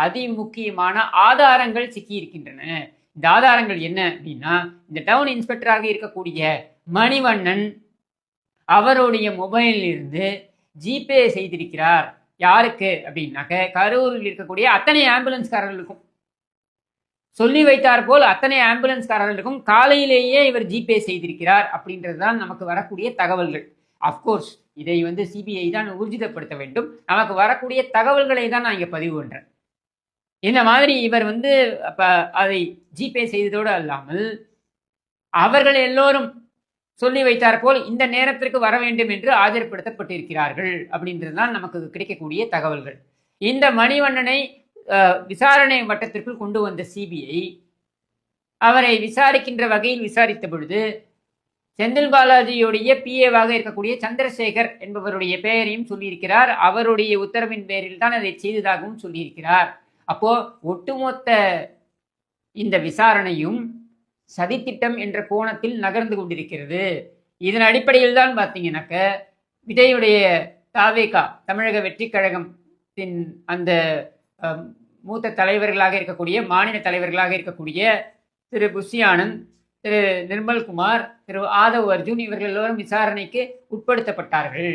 அதிமுக்கியமான ஆதாரங்கள் சிக்கியிருக்கின்றன. இந்த ஆதாரங்கள் என்ன அப்படின்னா, இந்த டவுன் இன்ஸ்பெக்டராக இருக்கக்கூடிய மணிவண்ணன் அவருடைய மொபைலில் இருந்து ஜிபே செய்திருக்கிறார். யாருக்கு அப்படின்னாக்க, கரூரில் இருக்கக்கூடிய அத்தனை ஆம்புலன்ஸ்காரர்களுக்கும் சொல்லி வைத்தார் போல் அத்தனை ஆம்புலன்ஸ்காரர்களுக்கும் காலையிலேயே இவர் ஜிபே செய்திருக்கிறார் அப்படின்றது தான் நமக்கு வரக்கூடிய தகவல்கள். அப்கோர்ஸ் இதை சிபிஐ தான் ஊர்ஜிதப்படுத்த வேண்டும். நமக்கு வரக்கூடிய தகவல்களை தான் நான் இங்கே பதிவு பண்ணுறேன். இந்த மாதிரி இவர் அதை ஜிபே செய்ததோடு அல்லாமல் அவர்கள் எல்லோரும் சொல்லி வைத்தார் போல் இந்த நேரத்திற்கு வர வேண்டும் என்று ஆஜர்படுத்தப்பட்டிருக்கிறார்கள் அப்படின்றது தான் நமக்கு கிடைக்கக்கூடிய தகவல்கள். இந்த மணிவண்ணனை விசாரணை வட்டத்திற்குள் கொண்டு வந்த சிபிஐ அவரை விசாரிக்கின்ற வகையில் விசாரித்த பொழுது செந்தில் பாலாஜியுடைய பிஏவாக இருக்கக்கூடிய சந்திரசேகர் என்பவருடைய பெயரையும் சொல்லியிருக்கிறார். அவருடைய உத்தரவின் பேரில் தான் அதை செய்ததாகவும் சொல்லியிருக்கிறார். அப்போ ஒட்டுமொத்த இந்த விசாரணையும் சதித்திட்டம் என்ற கோணத்தில் நகர்ந்து கொண்டிருக்கிறது. இதன் அடிப்படையில் தான் பார்த்தீங்கன்னாக்க விஜயுடைய தாவேகா தமிழக வெற்றி கழகத்தின் அந்த மூத்த தலைவர்களாக இருக்கக்கூடிய மாநில தலைவர்களாக இருக்கக்கூடிய திரு புஷி ஆனந்த், திரு நிர்மல்குமார், திரு ஆதவ் அர்ஜுன் இவர்கள் எல்லோரும் விசாரணைக்கு உட்படுத்தப்பட்டார்கள்.